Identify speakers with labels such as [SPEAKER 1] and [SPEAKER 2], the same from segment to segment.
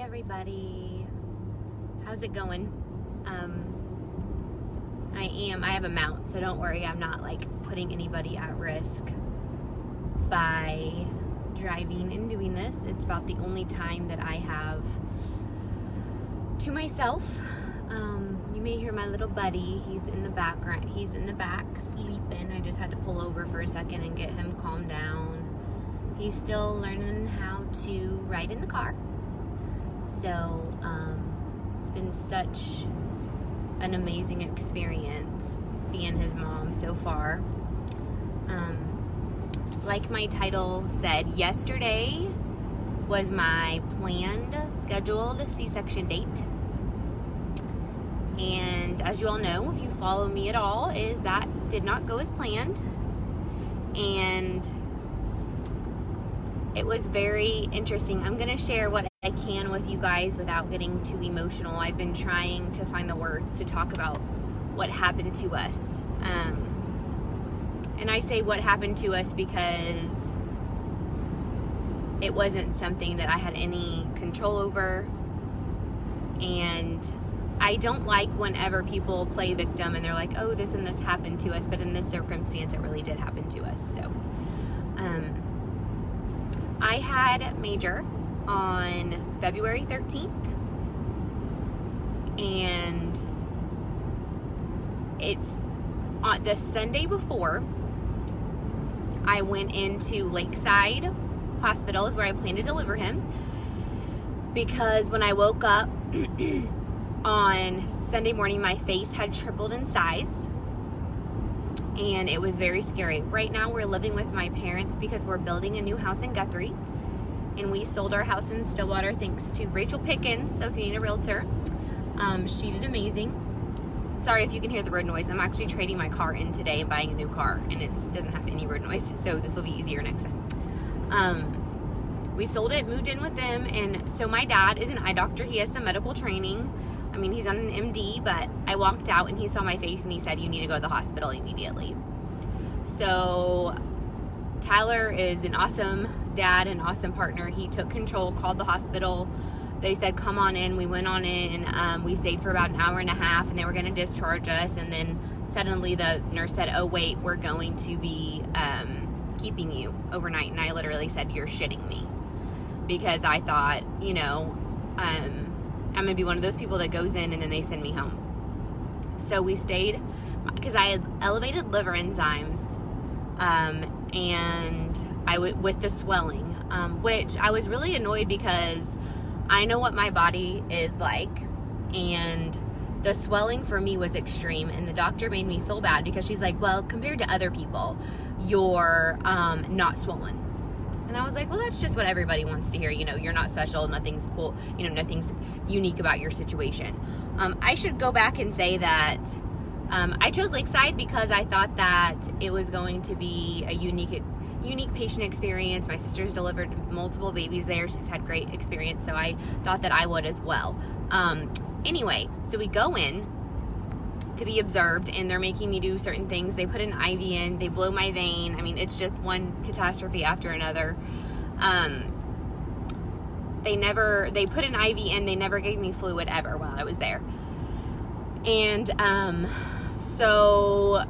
[SPEAKER 1] everybody. How's it going? I have a mount, so don't worry, I'm not like putting anybody at risk by driving and doing this. It's about the only time that I have to myself. You may hear my little buddy. He's in the background. He's in the back sleeping. I just had to pull over for a second and get him calmed down. He's still learning how to ride in the car. So it's been such an amazing experience being his mom so far. Like my title said, yesterday was my planned, scheduled C-section date. And as you all know, if you follow me at all, is that did not go as planned. And it was very interesting. I'm going to share what I can with you guys without getting too emotional. I've been trying to find the words to talk about what happened to us. And I say what happened to us because it wasn't something that I had any control over. And I don't like whenever people play victim and they're like, oh, this and this happened to us. But in this circumstance, it really did happen to us. So I had major on February 13th. And it's on the Sunday before, I went into Lakeside Hospital, is where I planned to deliver him, because when I woke up on Sunday morning, my face had tripled in size, and it was very scary. Right now, we're living with my parents because we're building a new house in Guthrie, and we sold our house in Stillwater thanks to Rachel Pickens. So if you need a realtor, she did amazing. Sorry if you can hear the road noise. I'm actually trading my car in today and buying a new car, and it doesn't have any road noise, so this will be easier next time. We sold it, moved in with them, and so my dad is an eye doctor. He has some medical training. I mean, he's on an MD, but I walked out and he saw my face and he said, you need to go to the hospital immediately. So Tyler is an awesome dad, an awesome partner. He took control, called the hospital. They said, come on in. We went on in. We stayed for about an hour and a half, and they were going to discharge us. And then suddenly the nurse said, oh, wait, we're going to be keeping you overnight. And I literally said, you're shitting me. Because I thought, you know, I'm going to be one of those people that goes in and then they send me home. So we stayed because I had elevated liver enzymes and with the swelling, which I was really annoyed because I know what my body is like, and the swelling for me was extreme, and the doctor made me feel bad because she's like, well, compared to other people, you're not swollen. And I was like, well, that's just what everybody wants to hear. You know, you're not special, nothing's cool, you know, nothing's unique about your situation. I should go back and say that I chose Lakeside because I thought that it was going to be a unique patient experience. My sister's delivered multiple babies there. She's had great experience, so I thought that I would as well. Anyway, so we go in to be observed, and they're making me do certain things. They put an IV in, they blow my vein. I mean, it's just one catastrophe after another. They put an IV in, they never gave me fluid ever while I was there. And so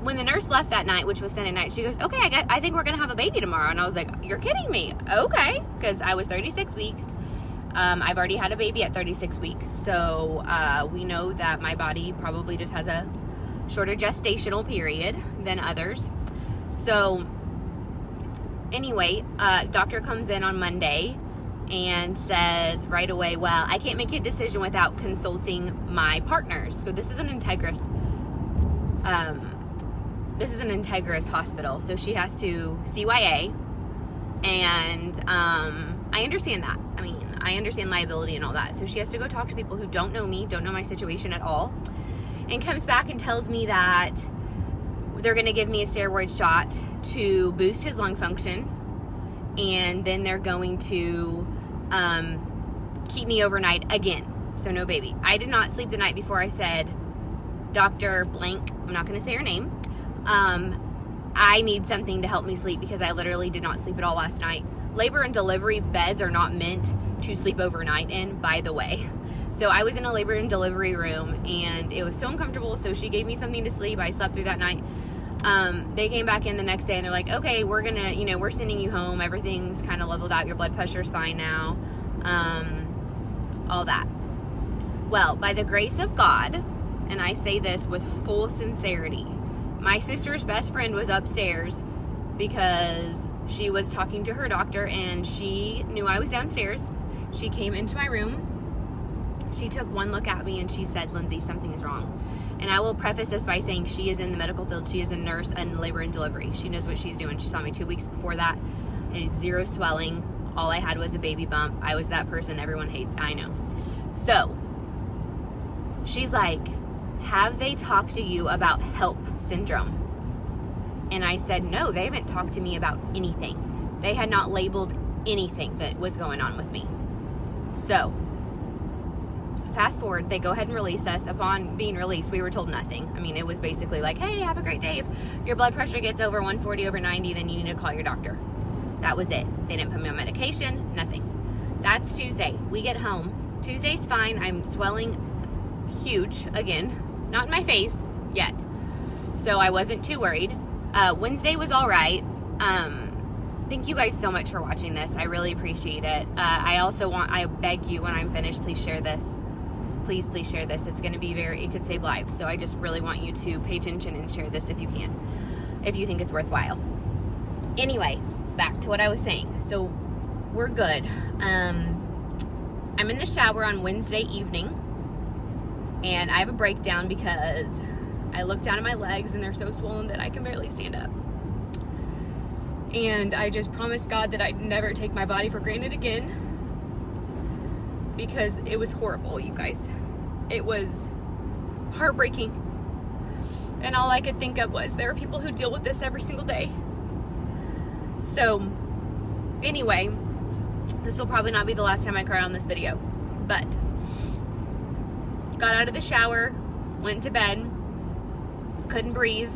[SPEAKER 1] when the nurse left that night, which was Sunday night, she goes, okay, I think we're going to have a baby tomorrow. And I was like, you're kidding me. Okay. Because I was 36 weeks. I've already had a baby at 36 weeks. So we know that my body probably just has a shorter gestational period than others. So anyway, doctor comes in on Monday and says right away, well, I can't make a decision without consulting my partners. So this is an Integris hospital, so she has to CYA, and I understand that. I mean, I understand liability and all that. So she has to go talk to people who don't know me, don't know my situation at all, and comes back and tells me that they're going to give me a steroid shot to boost his lung function, and then they're going to keep me overnight again. So no baby. I did not sleep the night before. I said, Dr. Blank, I'm not going to say her name, I need something to help me sleep because I literally did not sleep at all last night. Labor and delivery beds are not meant to sleep overnight in, by the way. So I was in a labor and delivery room, and it was so uncomfortable, so she gave me something to sleep. I slept through that night. They came back in the next day, and they're like, okay, we're gonna, we're sending you home. Everything's kind of leveled out. Your blood pressure's fine now. All that. Well, by the grace of God, and I say this with full sincerity, my sister's best friend was upstairs because she was talking to her doctor, and she knew I was downstairs. She came into my room. She took one look at me and she said, Lindsay, something's wrong. And I will preface this by saying she is in the medical field. She is a nurse in labor and delivery. She knows what she's doing. She saw me 2 weeks before that, and it's zero swelling. All I had was a baby bump. I was that person everyone hates. I know. So she's like, have they talked to you about HELLP syndrome? And I said, no, they haven't talked to me about anything. They had not labeled anything that was going on with me. So fast forward, they go ahead and release us. Upon being released, we were told nothing. I mean, it was basically like, hey, have a great day. If your blood pressure gets over 140/90, then you need to call your doctor. That was it. They didn't put me on medication, nothing. That's Tuesday. We get home. Tuesday's fine. I'm swelling huge again. Not in my face yet. So I wasn't too worried. Wednesday was all right. Thank you guys so much for watching this. I really appreciate it. I beg you, when I'm finished, please share this. Please share this. It's going to be it could save lives. So I just really want you to pay attention and share this if you can, if you think it's worthwhile. Anyway, back to what I was saying. So we're good. I'm in the shower on Wednesday evening, and I have a breakdown because I look down at my legs and they're so swollen that I can barely stand up. And I just promised God that I'd never take my body for granted again, because it was horrible, you guys. It was heartbreaking. And all I could think of was, there are people who deal with this every single day. So anyway, this will probably not be the last time I cry on this video, but got out of the shower, went to bed, couldn't breathe.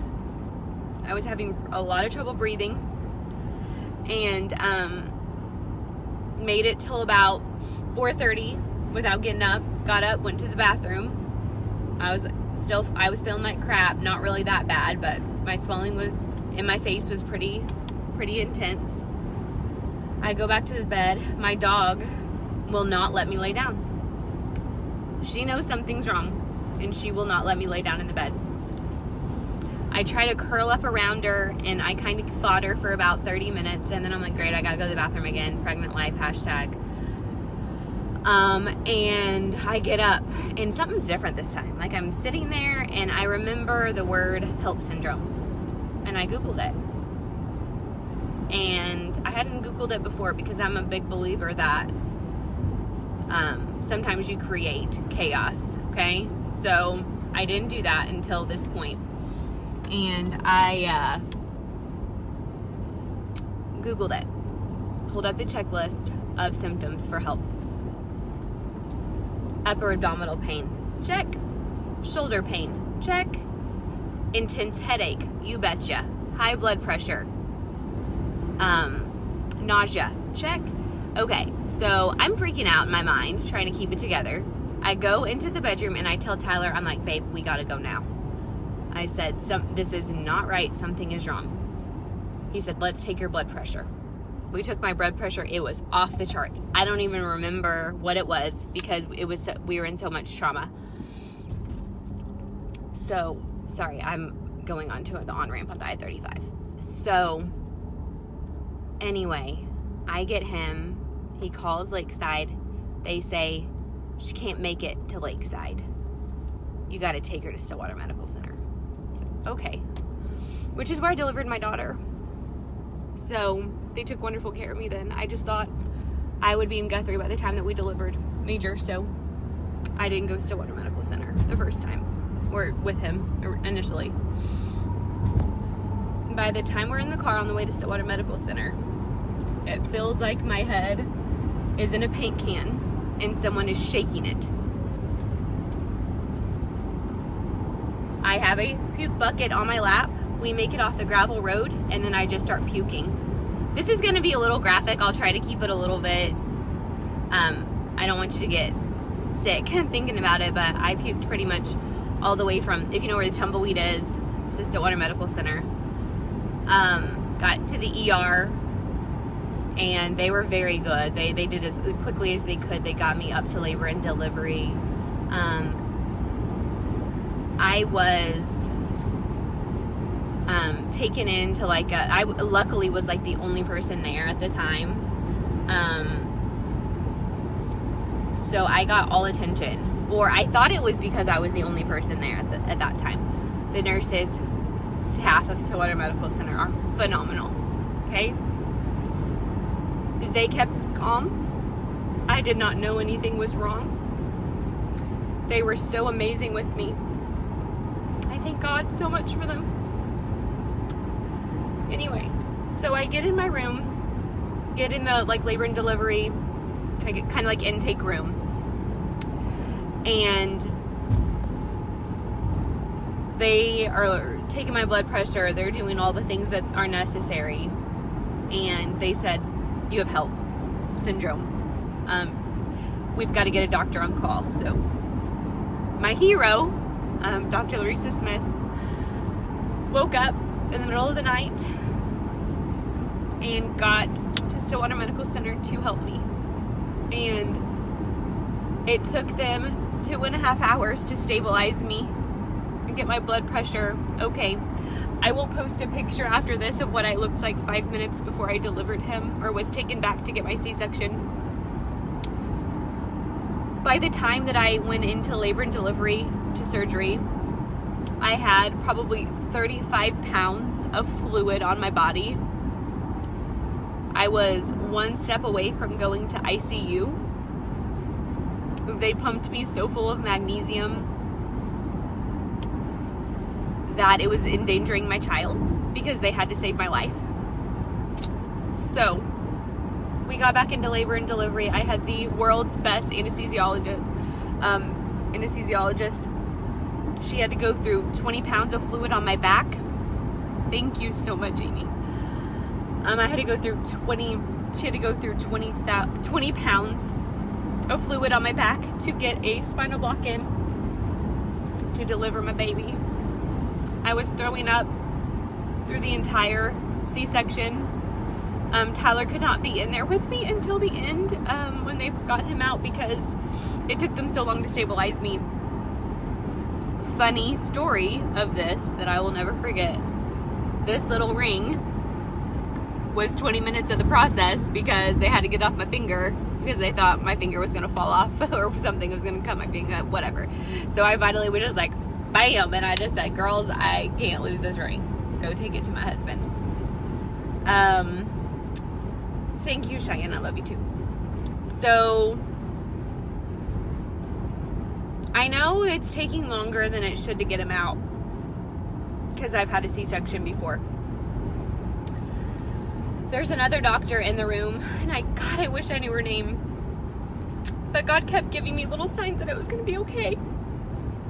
[SPEAKER 1] I was having a lot of trouble breathing, and made it till about 4:30 without getting up. Got up, went to the bathroom. I was feeling like crap. Not really that bad, but my swelling was in my face was pretty intense. I go back to the bed. My dog will not let me lay down. She knows something's wrong, and she will not let me lay down in the bed. I try to curl up around her, and I kind of fought her for about 30 minutes, and then I'm like, great, I gotta go to the bathroom again. Pregnant life, hashtag. And I get up, and something's different this time. Like, I'm sitting there, and I remember the word HELLP syndrome, and I Googled it. And I hadn't Googled it before because I'm a big believer that sometimes you create chaos, okay? So I didn't do that until this point. And I Googled it, pulled up the checklist of symptoms for HELLP. Upper abdominal pain, check. Shoulder pain, check. Intense headache, you betcha. High blood pressure, nausea, check. Okay, so I'm freaking out in my mind, trying to keep it together. I go into the bedroom and I tell Tyler, I'm like, babe, we gotta go now. I said, this is not right, something is wrong. He said, let's take your blood pressure. We took my blood pressure, it was off the charts. I don't even remember what it was because we were in so much trauma. So, sorry, I'm going on to the on-ramp on I-35. So, anyway, I get him, he calls Lakeside. They say, she can't make it to Lakeside. You gotta take her to Stillwater Medical Center. Okay, which is where I delivered my daughter. So they took wonderful care of me then. I just thought I would be in Guthrie by the time that we delivered Major, so I didn't go to Stillwater Medical Center the first time, or with him initially. By the time we're in the car on the way to Stillwater Medical Center, it feels like my head is in a paint can and someone is shaking it. I have a puke bucket on my lap. We make it off the gravel road, and then I just start puking. This is gonna be a little graphic. I'll try to keep it a little bit I don't want you to get sick thinking about it, but I puked pretty much all the way from, if you know where the Tumbleweed is, to Stillwater Medical Center. Got to the ER, and they were very good. They did as quickly as they could. They got me up to labor and delivery. I was taken into like I luckily was like the only person there at the time. So I got all attention, or I thought it was because I was the only person there at that time. The nurses, staff of Stillwater Medical Center are phenomenal. Okay, they kept calm. I did not know anything was wrong. They were so amazing with me. I thank God so much for them. Anyway, so I get in my room, get in the like labor and delivery, kind of like intake room, and they are taking my blood pressure. They're doing all the things that are necessary, and they said, you have HELLP syndrome. We've got to get a doctor on call. So my hero, Dr. Larissa Smith, woke up in the middle of the night and got to Stillwater Medical Center to help me. And it took them 2.5 hours to stabilize me and get my blood pressure okay. I will post a picture after this of what I looked like 5 minutes before I delivered him, or was taken back to get my C-section. By the time that I went into labor and delivery to surgery, I had probably 35 pounds of fluid on my body. I was one step away from going to ICU. They pumped me so full of magnesium that it was endangering my child because they had to save my life. So we got back into labor and delivery. I had the world's best anesthesiologist. She had to go through 20 pounds of fluid on my back. Thank you so much, Amy. I had to go through 20 pounds of fluid on my back to get a spinal block in to deliver my baby. I was throwing up through the entire C-section. Tyler could not be in there with me until the end when they got him out because it took them so long to stabilize me. Funny story of this that I will never forget. This little ring was 20 minutes of the process because they had to get off my finger because they thought my finger was going to fall off or something was going to cut my finger, whatever. So I finally was just like, bam, and I just said, girls, I can't lose this ring. Go take it to my husband. Thank you, Cheyenne. I love you too. So I know it's taking longer than it should to get him out because I've had a C-section before. There's another doctor in the room, and God, I wish I knew her name. But God kept giving me little signs that it was going to be okay.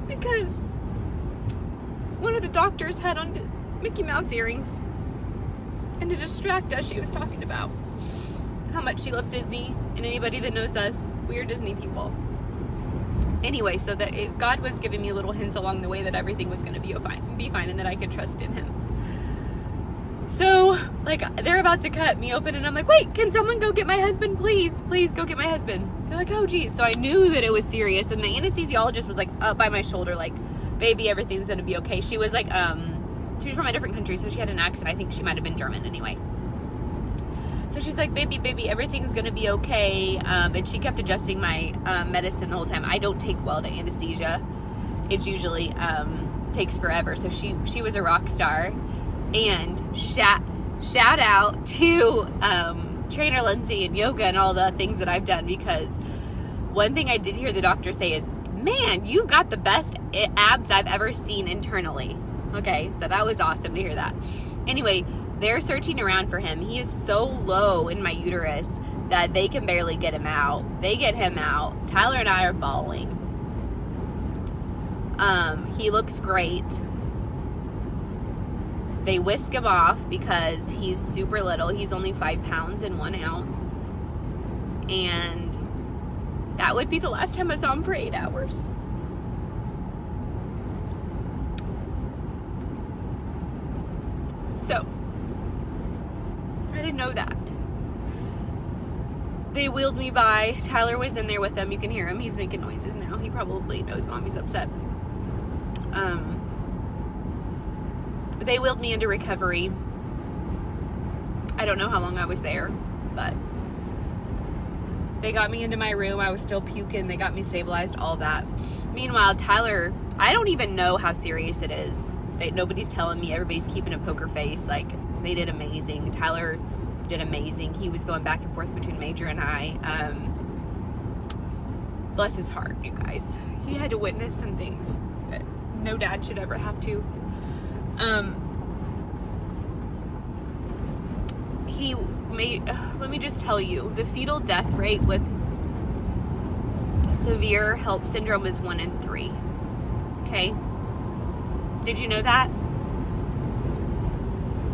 [SPEAKER 1] Because one of the doctors had on Mickey Mouse earrings. And to distract us, she was talking about how much she loves Disney. And anybody that knows us, we're Disney people. Anyway, so that God was giving me little hints along the way that everything was going to be fine and that I could trust in Him. So, like, they're about to cut me open, and I'm like, wait, can someone go get my husband, please? Please go get my husband. They're like, oh, geez. So I knew that it was serious, and the anesthesiologist was, like, up by my shoulder, like, baby, everything's going to be okay. She was, like, she was from a different country, so she had an accent. I think she might have been German anyway. So she's like, baby, everything's going to be okay. And she kept adjusting my medicine the whole time. I don't take well to anesthesia. It's usually takes forever. So she was a rock star. And shout out to Trainer Lindsay and yoga and all the things that I've done, because one thing I did hear the doctor say is, man, you got the best abs I've ever seen internally. Okay, so that was awesome to hear that. Anyway, they're searching around for him. He is so low in my uterus that they can barely get him out. They get him out. Tyler and I are bawling. He looks great. They whisk him off because he's super little. He's only 5 pounds and 1 ounce. And that would be the last time I saw him for 8 hours. So, I didn't know that. They wheeled me by. Tyler was in there with them. You can hear him. He's making noises now. He probably knows Mommy's upset. They wheeled me into recovery. I don't know how long I was there, but they got me into my room. I was still puking. They got me stabilized, all that. Meanwhile, Tyler, I don't even know how serious it is. Nobody's telling me. Everybody's keeping a poker face. Like, they did amazing. Tyler did amazing. He was going back and forth between Major and I. Bless his heart, you guys. He had to witness some things that no dad should ever have to. Let me just tell you, the fetal death rate with severe HELLP syndrome is 1 in 3. Okay? Did you know that?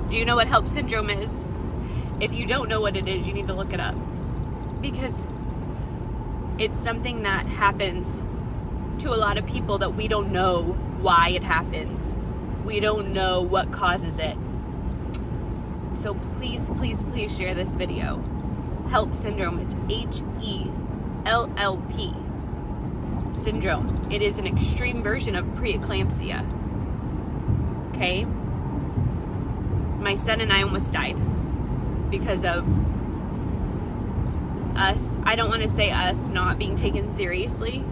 [SPEAKER 1] Do you know what HELLP syndrome is? If you don't know what it is, you need to look it up. Because it's something that happens to a lot of people that we don't know why it happens. We don't know what causes it. So please, please, please share this video. HELLP syndrome, it's HELLP syndrome. It is an extreme version of preeclampsia. Okay? My son and I almost died because of us. I don't want to say us not being taken seriously,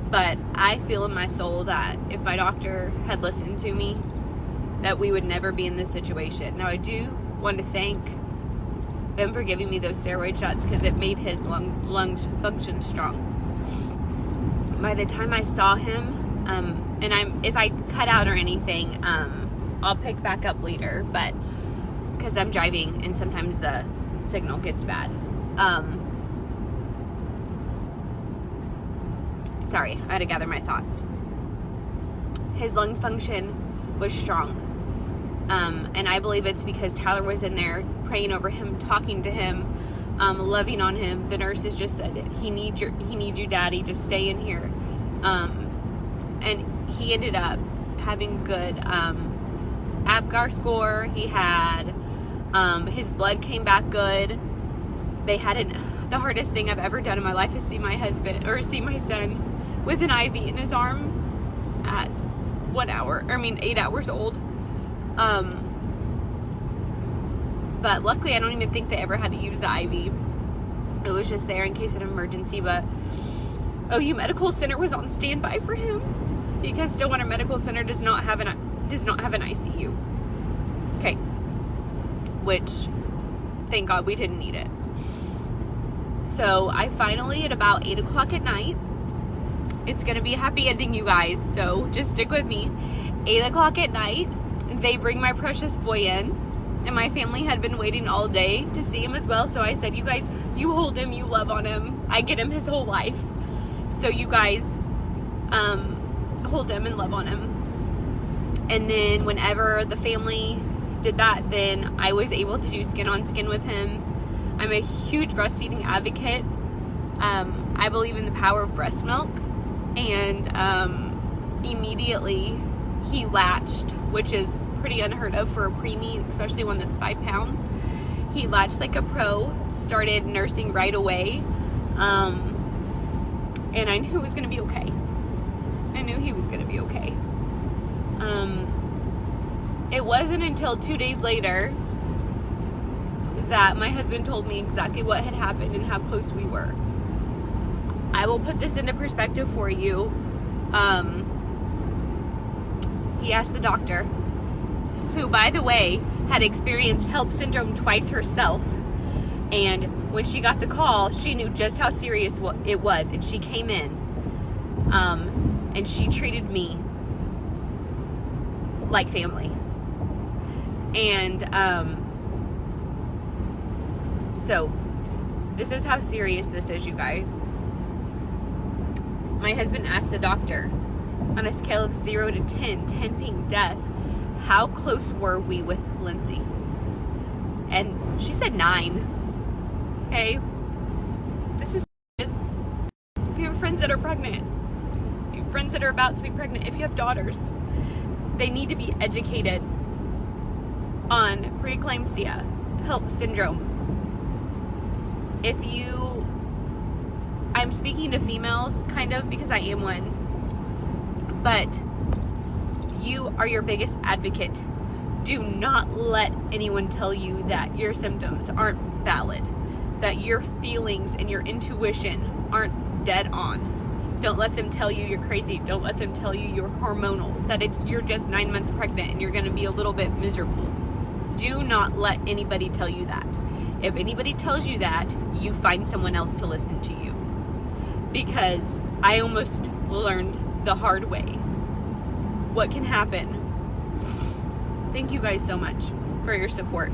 [SPEAKER 1] but I feel in my soul that if my doctor had listened to me, that we would never be in this situation. Now, I do want to thank them for giving me those steroid shots because it made his lungs function strong. By the time I saw him, and if I cut out or anything, I'll pick back up later, but because I'm driving and sometimes the signal gets bad. Sorry, I had to gather my thoughts. His lungs function was strong. And I believe it's because Tyler was in there praying over him, talking to him, loving on him. The nurses just said, he needs you, Daddy, just stay in here. And he ended up having good APGAR score. He had his blood came back good. They had the hardest thing I've ever done in my life is see my son with an IV in his arm at 8 hours old. But luckily I don't even think they ever had to use the IV. It was just there in case of an emergency, but OU Medical Center was on standby for him because Stillwater Medical Center does not have an ICU. Okay. Which, thank God we didn't need it. So I finally, at about 8 o'clock at night, it's going to be a happy ending, you guys, so just stick with me. 8 o'clock at night, they bring my precious boy in, and my family had been waiting all day to see him as well, so I said, you guys, you hold him, you love on him. I get him his whole life. So you guys hold him and love on him. And then whenever the family did that, then I was able to do skin on skin with him. I'm a huge breastfeeding advocate. I believe in the power of breast milk. And immediately he latched, which is pretty unheard of for a preemie, especially one that's 5 pounds. He latched like a pro, started nursing right away. And I knew it was going to be okay. I knew he was going to be okay. It wasn't until 2 days later that my husband told me exactly what had happened and how close we were. I will put this into perspective for you. He asked the doctor, who, by the way, had experienced HELLP syndrome twice herself. And when she got the call, she knew just how serious it was. And she came in, and she treated me like family. And so this is how serious this is, you guys. My husband asked the doctor, on a scale of 0 to 10, 10 being death, how close were we with Lindsay? And she said 9. Okay, this is serious. that are pregnant, your friends that are about to be pregnant, if you have daughters, they need to be educated on preeclampsia, HELLP syndrome. I'm speaking to females kind of because I am one, but you are your biggest advocate. Do not let anyone tell you that your symptoms aren't valid, that your feelings and your intuition aren't dead on. Don't let them tell you you're crazy. Don't let them tell you you're hormonal, that you're just 9 months pregnant and you're going to be a little bit miserable. Do not let anybody tell you that. If anybody tells you that, you find someone else to listen to you. Because I almost learned the hard way what can happen. Thank you guys so much for your support.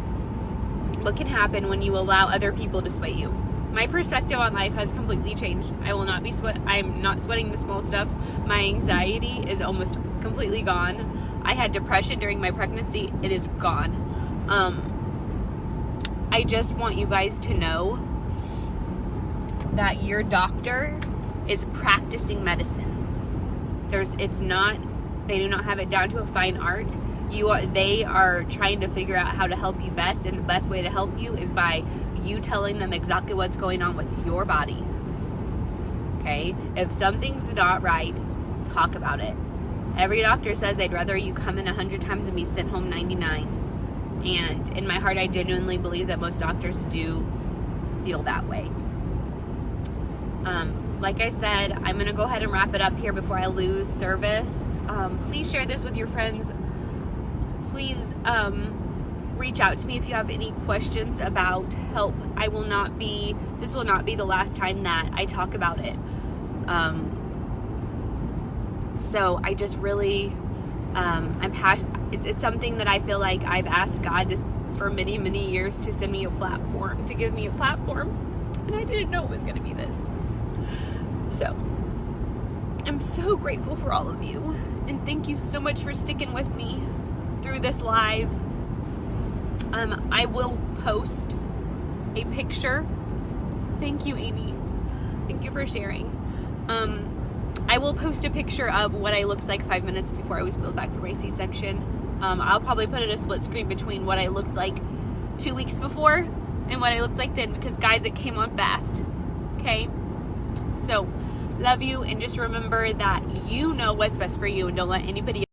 [SPEAKER 1] What can happen when you allow other people to sway you? My perspective on life has completely changed. I'm not sweating the small stuff. My anxiety is almost completely gone. I had depression during my pregnancy. It is gone. I just want you guys to know that your doctor is practicing medicine. They do not have it down to a fine art. They are trying to figure out how to help you best, and the best way to help you is by you telling them exactly what's going on with your body. Okay? If something's not right, talk about it. Every doctor says they'd rather you come in 100 times and be sent home 99. And in my heart, I genuinely believe that most doctors do feel that way. Like I said, I'm going to go ahead and wrap it up here before I lose service. Please share this with your friends. Please reach out to me if you have any questions about HELLP. This will not be the last time that I talk about it. So I just really, I'm passionate. It's something that I feel like I've asked God for many, many years to send me a platform, to give me a platform. And I didn't know it was going to be this. So I'm so grateful for all of you. And thank you so much for sticking with me through this live. I will post a picture. Thank you, Amy. Thank you for sharing. I will post a picture of what I looked like 5 minutes before I was wheeled back for my C-section. I'll probably put it a split screen between what I looked like 2 weeks before and what I looked like then, because guys, it came on fast. Okay? So, love you, and just remember that you know what's best for you, and don't let anybody